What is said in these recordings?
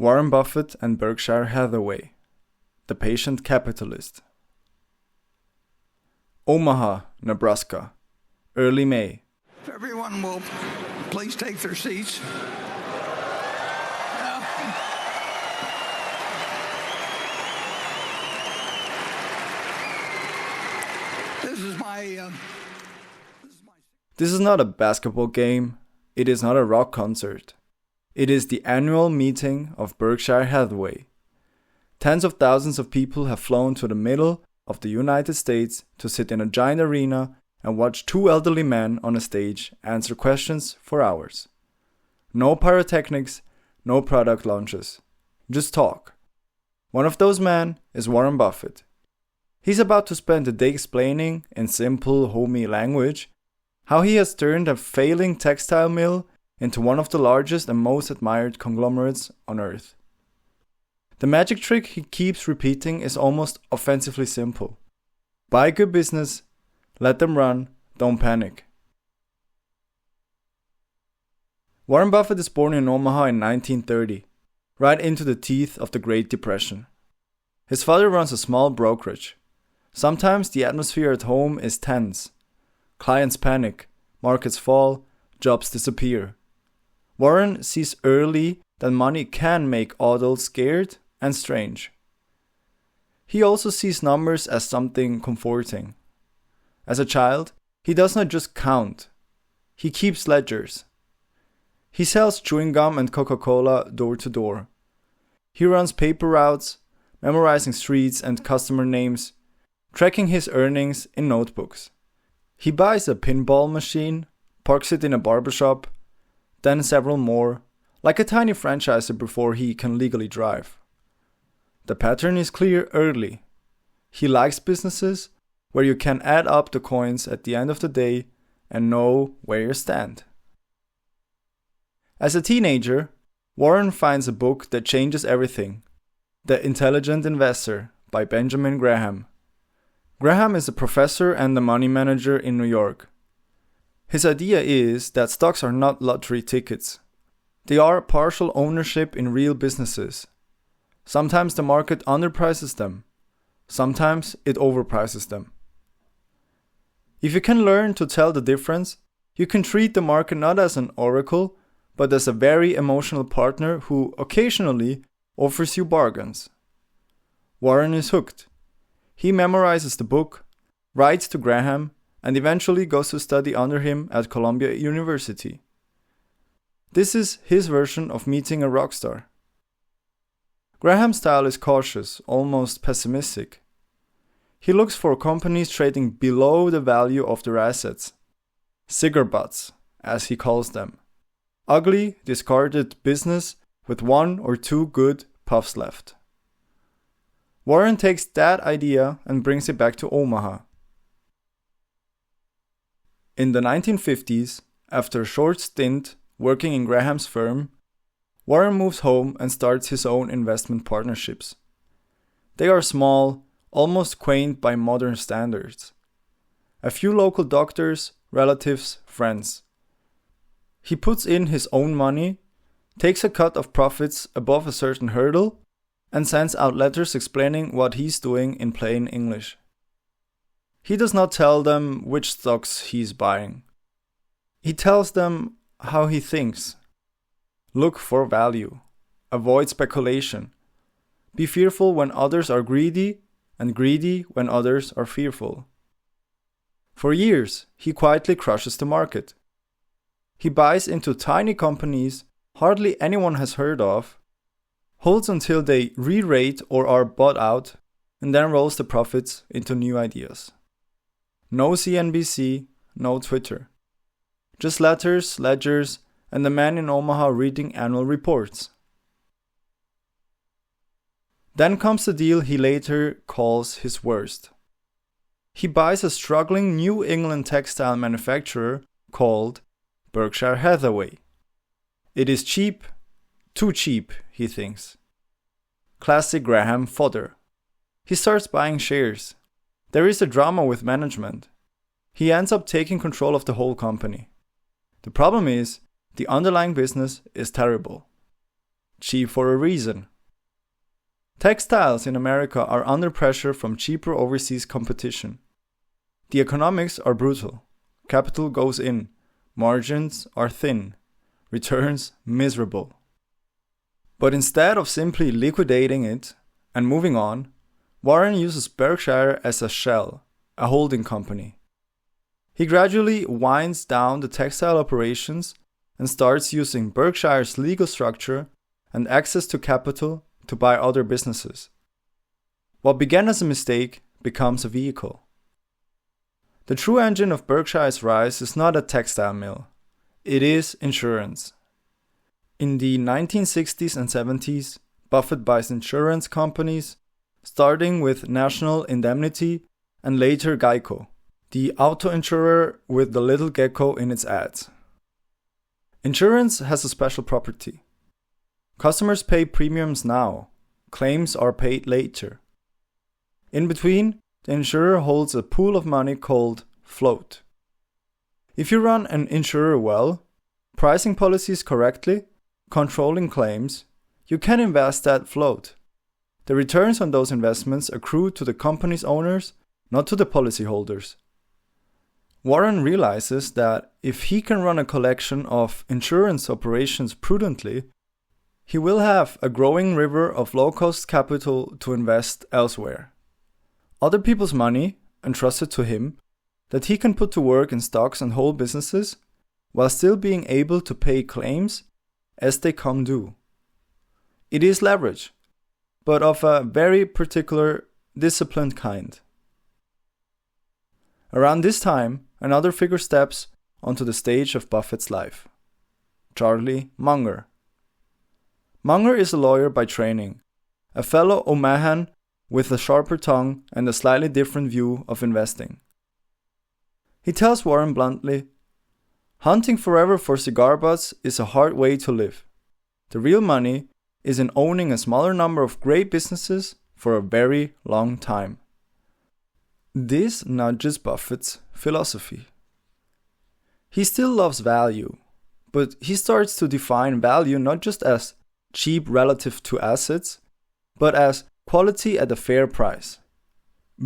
Warren Buffett and Berkshire Hathaway, the patient capitalist. Omaha, Nebraska, early May. If everyone will please take their seats. This is not a basketball game. It is not a rock concert. It is the annual meeting of Berkshire Hathaway. Tens of thousands of people have flown to the middle of the United States to sit in a giant arena and watch two elderly men on a stage answer questions for hours. No pyrotechnics, no product launches. Just talk. One of those men is Warren Buffett. He's about to spend the day explaining, in simple, homey language, how he has turned a failing textile mill into one of the largest and most admired conglomerates on earth. The magic trick he keeps repeating is almost offensively simple. Buy good business, let them run, don't panic. Warren Buffett is born in Omaha in 1930, right into the teeth of the Great Depression. His father runs a small brokerage. Sometimes the atmosphere at home is tense. Clients panic, markets fall, jobs disappear. Warren sees early that money can make adults scared and strange. He also sees numbers as something comforting. As a child, he does not just count. He keeps ledgers. He sells chewing gum and Coca-Cola door to door. He runs paper routes, memorizing streets and customer names, tracking his earnings in notebooks. He buys a pinball machine, parks it in a barbershop, then several more, like a tiny franchisor before he can legally drive. The pattern is clear early. He likes businesses where you can add up the coins at the end of the day and know where you stand. As a teenager, Warren finds a book that changes everything, The Intelligent Investor by Benjamin Graham. Graham is a professor and a money manager in New York. His idea is that stocks are not lottery tickets. They are partial ownership in real businesses. Sometimes the market underprices them. Sometimes it overprices them. If you can learn to tell the difference, you can treat the market not as an oracle, but as a very emotional partner who occasionally offers you bargains. Warren is hooked. He memorizes the book, writes to Graham, and eventually goes to study under him at Columbia University. This is his version of meeting a rock star. Graham's style is cautious, almost pessimistic. He looks for companies trading below the value of their assets. Cigar butts, as he calls them. Ugly, discarded business with one or two good puffs left. Warren takes that idea and brings it back to Omaha. In the 1950s, after a short stint working in Graham's firm, Warren moves home and starts his own investment partnerships. They are small, almost quaint by modern standards. A few local doctors, relatives, friends. He puts in his own money, takes a cut of profits above a certain hurdle, and sends out letters explaining what he's doing in plain English. He does not tell them which stocks he's buying. He tells them how he thinks. Look for value. Avoid speculation. Be fearful when others are greedy, and greedy when others are fearful. For years, he quietly crushes the market. He buys into tiny companies hardly anyone has heard of, holds until they re-rate or are bought out, and then rolls the profits into new ideas. No CNBC, no Twitter. Just letters, ledgers, and the man in Omaha reading annual reports. Then comes the deal he later calls his worst. He buys a struggling New England textile manufacturer called Berkshire Hathaway. It is cheap, too cheap, he thinks. Classic Graham fodder. He starts buying shares. There is a drama with management. He ends up taking control of the whole company. The problem is, the underlying business is terrible. cheap for a reason. Textiles in America are under pressure from cheaper overseas competition. The economics are brutal. Capital goes in. Margins are thin. Returns miserable. But instead of simply liquidating it and moving on, Warren uses Berkshire as a shell, a holding company. He gradually winds down the textile operations and starts using Berkshire's legal structure and access to capital to buy other businesses. What began as a mistake becomes a vehicle. The true engine of Berkshire's rise is not a textile mill. It is insurance. In the 1960s and 70s, Buffett buys insurance companies, starting with National Indemnity and later Geico, the auto insurer with the little gecko in its ads. Insurance has a special property. Customers pay premiums now. Claims are paid later. In between, the insurer holds a pool of money called float. If you run an insurer well, pricing policies correctly, controlling claims, you can invest that float. The returns on those investments accrue to the company's owners, not to the policyholders. Warren realizes that if he can run a collection of insurance operations prudently, he will have a growing river of low-cost capital to invest elsewhere. Other people's money, entrusted to him, that he can put to work in stocks and whole businesses, while still being able to pay claims as they come due. It is leverage, but of a very particular, disciplined kind. Around this time, another figure steps onto the stage of Buffett's life. Charlie Munger. Munger is a lawyer by training, a fellow Omahan with a sharper tongue and a slightly different view of investing. He tells Warren bluntly, "Hunting forever for cigar butts is a hard way to live. The real money is in owning a smaller number of great businesses for a very long time." This nudges Buffett's philosophy. He still loves value, but he starts to define value not just as cheap relative to assets, but as quality at a fair price.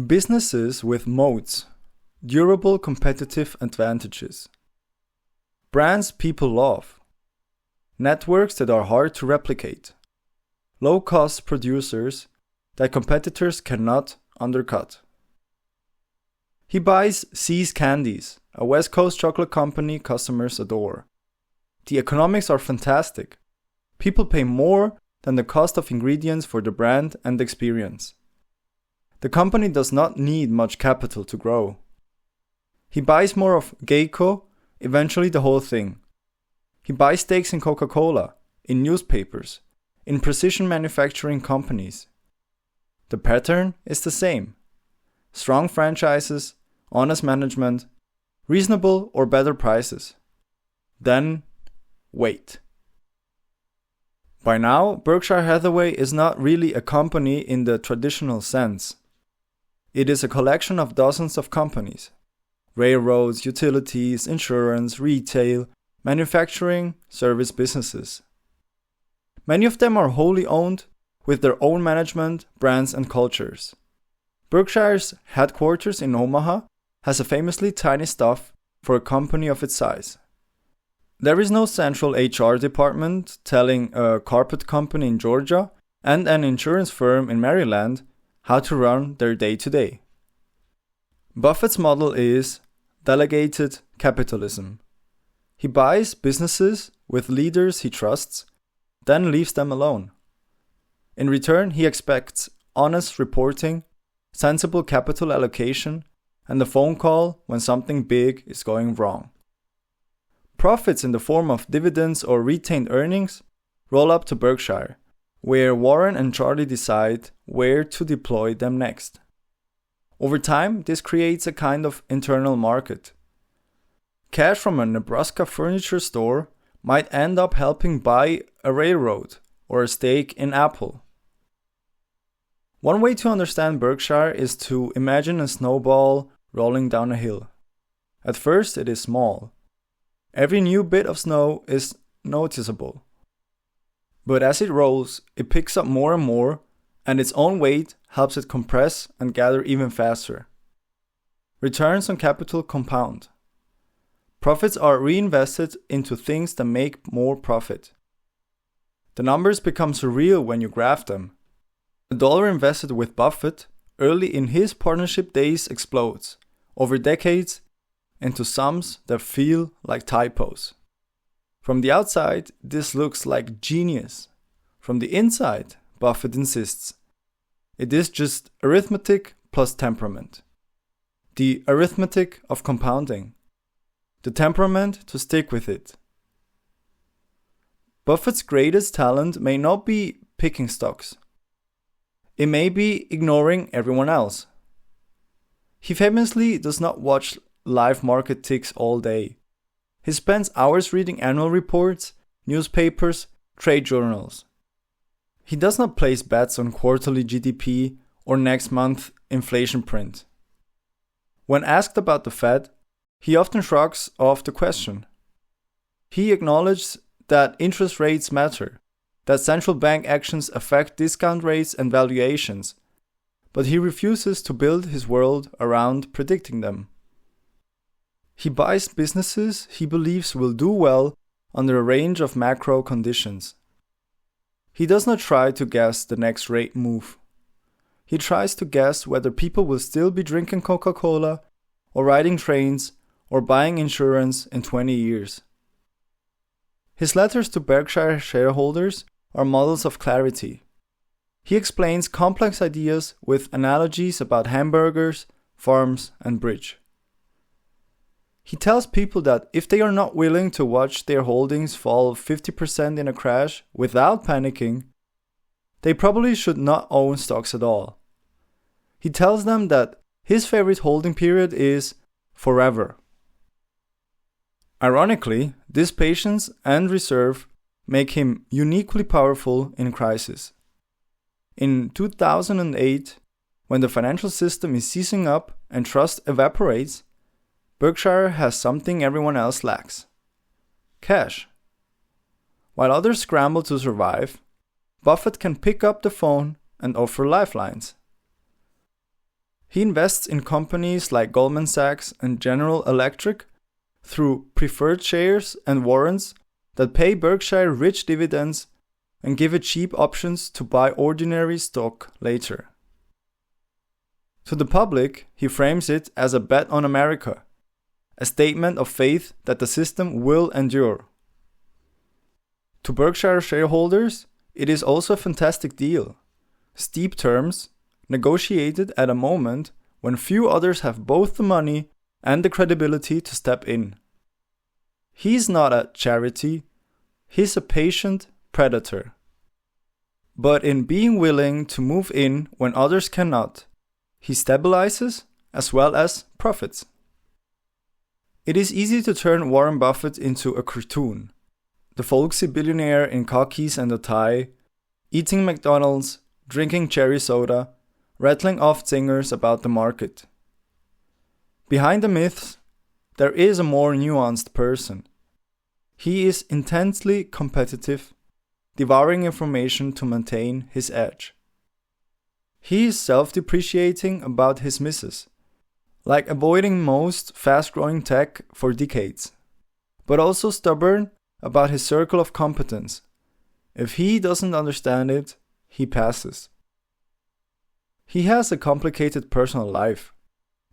Businesses with moats, durable competitive advantages. Brands people love. Networks that are hard to replicate. Low-cost producers that competitors cannot undercut. He buys See's Candies, a West Coast chocolate company customers adore. The economics are fantastic. People pay more than the cost of ingredients for the brand and experience. The company does not need much capital to grow. He buys more of Geico, eventually the whole thing. He buys stakes in Coca-Cola, in newspapers, in precision manufacturing companies. The pattern is the same. Strong franchises, honest management, reasonable or better prices. Then, wait. By now, Berkshire Hathaway is not really a company in the traditional sense. It is a collection of dozens of companies. Railroads, utilities, insurance, retail, manufacturing, service businesses. Many of them are wholly owned, with their own management, brands and cultures. Berkshire's headquarters in Omaha has a famously tiny staff for a company of its size. There is no central HR department telling a carpet company in Georgia and an insurance firm in Maryland how to run their day-to-day. Buffett's model is delegated capitalism. He buys businesses with leaders he trusts, then leaves them alone. In return, he expects honest reporting, sensible capital allocation, and a phone call when something big is going wrong. Profits in the form of dividends or retained earnings roll up to Berkshire, where Warren and Charlie decide where to deploy them next. Over time, this creates a kind of internal market. Cash from a Nebraska furniture store might end up helping buy a railroad or a stake in Apple. One way to understand Berkshire is to imagine a snowball rolling down a hill. At first, it is small. Every new bit of snow is noticeable. But as it rolls, it picks up more and more, and its own weight helps it compress and gather even faster. Returns on capital compound. Profits are reinvested into things that make more profit. The numbers become surreal when you graph them. A dollar invested with Buffett early in his partnership days explodes, over decades, into sums that feel like typos. From the outside, this looks like genius. From the inside, Buffett insists, it is just arithmetic plus temperament. The arithmetic of compounding. The temperament to stick with it. Buffett's greatest talent may not be picking stocks. It may be ignoring everyone else. He famously does not watch live market ticks all day. He spends hours reading annual reports, newspapers, trade journals. He does not place bets on quarterly GDP or next month inflation print. When asked about the Fed, he often shrugs off the question. He acknowledges that interest rates matter, that central bank actions affect discount rates and valuations, but he refuses to build his world around predicting them. He buys businesses he believes will do well under a range of macro conditions. He does not try to guess the next rate move. He tries to guess whether people will still be drinking Coca-Cola or riding trains or buying insurance in 20 years. His letters to Berkshire shareholders are models of clarity. He explains complex ideas with analogies about hamburgers, farms, and bridge. He tells people that if they are not willing to watch their holdings fall 50% in a crash without panicking, they probably should not own stocks at all. He tells them that his favorite holding period is forever. Ironically, this patience and reserve make him uniquely powerful in crisis. In 2008, when the financial system is seizing up and trust evaporates, Berkshire has something everyone else lacks: cash. While others scramble to survive, Buffett can pick up the phone and offer lifelines. He invests in companies like Goldman Sachs and General Electric through preferred shares and warrants that pay Berkshire rich dividends and give it cheap options to buy ordinary stock later. To the public, he frames it as a bet on America, a statement of faith that the system will endure. To Berkshire shareholders, it is also a fantastic deal. Steep terms, negotiated at a moment when few others have both the money and the credibility to step in. He's not a charity, he's a patient predator. But in being willing to move in when others cannot, he stabilizes as well as profits. It is easy to turn Warren Buffett into a cartoon, the folksy billionaire in khakis and a tie, eating McDonald's, drinking cherry soda, rattling off zingers about the market. Behind the myths, there is a more nuanced person. He is intensely competitive, devouring information to maintain his edge. He is self-depreciating about his misses, like avoiding most fast-growing tech for decades, but also stubborn about his circle of competence. If he doesn't understand it, he passes. He has a complicated personal life,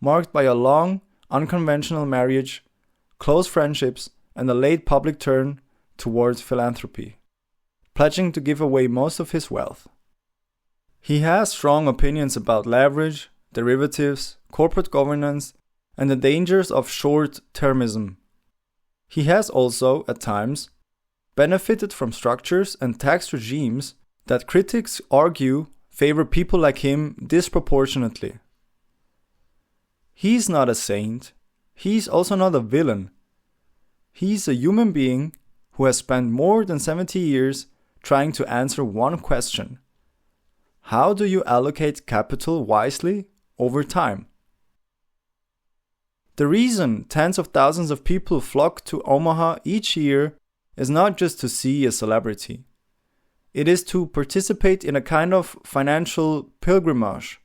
marked by a long, unconventional marriage, close friendships, and a late public turn towards philanthropy, pledging to give away most of his wealth. He has strong opinions about leverage, derivatives, corporate governance, and the dangers of short-termism. He has also, at times, benefited from structures and tax regimes that critics argue favor people like him disproportionately. He's not a saint. He's also not a villain. He's a human being who has spent more than 70 years trying to answer one question: how do you allocate capital wisely over time? The reason tens of thousands of people flock to Omaha each year is not just to see a celebrity. It is to participate in a kind of financial pilgrimage.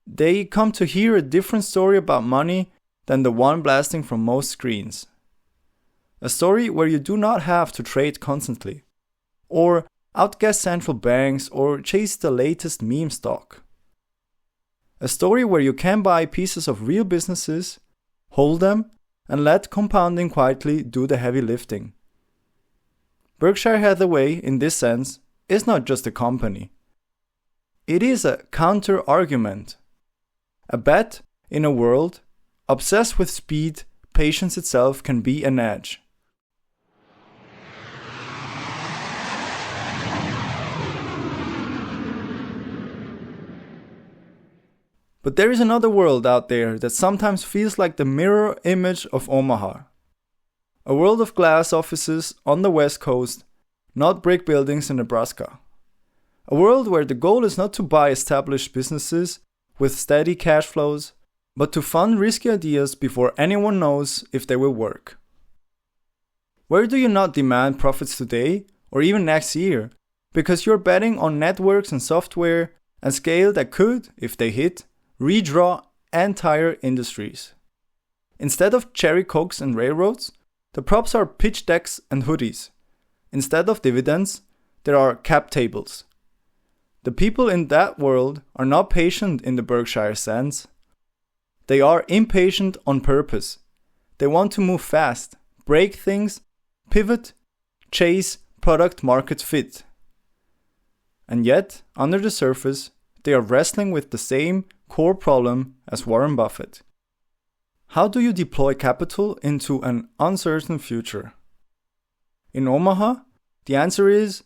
They come to hear a different story about money than the one blasting from most screens. A story where you do not have to trade constantly, or outguess central banks, or chase the latest meme stock. A story where you can buy pieces of real businesses, hold them, and let compounding quietly do the heavy lifting. Berkshire Hathaway, in this sense, is not just a company. It is a counter-argument. A bet in a world obsessed with speed, patience itself can be an edge. But there is another world out there that sometimes feels like the mirror image of Omaha. A world of glass offices on the West Coast, not brick buildings in Nebraska. A world where the goal is not to buy established businesses with steady cash flows, but to fund risky ideas before anyone knows if they will work. Where do you not demand profits today or even next year because you're betting on networks and software and scale that could, if they hit, redraw entire industries? Instead of cherry cokes and railroads, the props are pitch decks and hoodies. Instead of dividends, there are cap tables. The people in that world are not patient in the Berkshire sense. They are impatient on purpose. They want to move fast, break things, pivot, chase product market fit. And yet, under the surface, they are wrestling with the same core problem as Warren Buffett. How do you deploy capital into an uncertain future? In Omaha, the answer is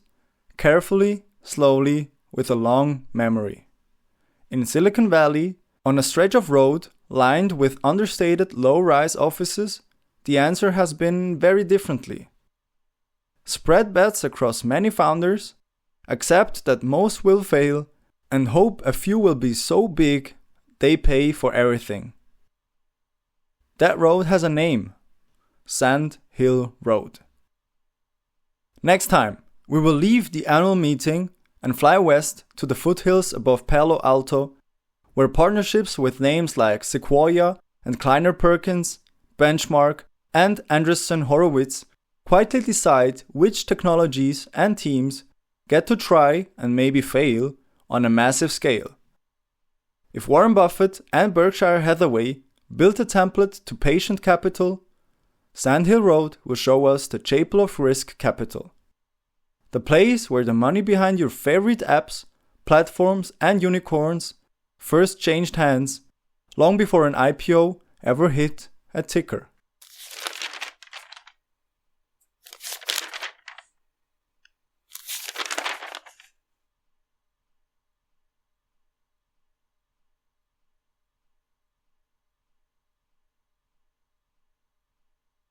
carefully, slowly, with a long memory. In Silicon Valley, on a stretch of road lined with understated low-rise offices, the answer has been very differently. Spread bets across many founders, accept that most will fail, and hope a few will be so big they pay for everything. That road has a name: Sand Hill Road. Next time, we will leave the annual meeting and fly west to the foothills above Palo Alto, where partnerships with names like Sequoia and Kleiner Perkins, Benchmark, and Andreessen Horowitz quietly decide which technologies and teams get to try and maybe fail on a massive scale. If Warren Buffett and Berkshire Hathaway built a template to patient capital, Sand Hill Road will show us the chapel of risk capital. The place where the money behind your favorite apps, platforms, and unicorns first changed hands long before an IPO ever hit a ticker.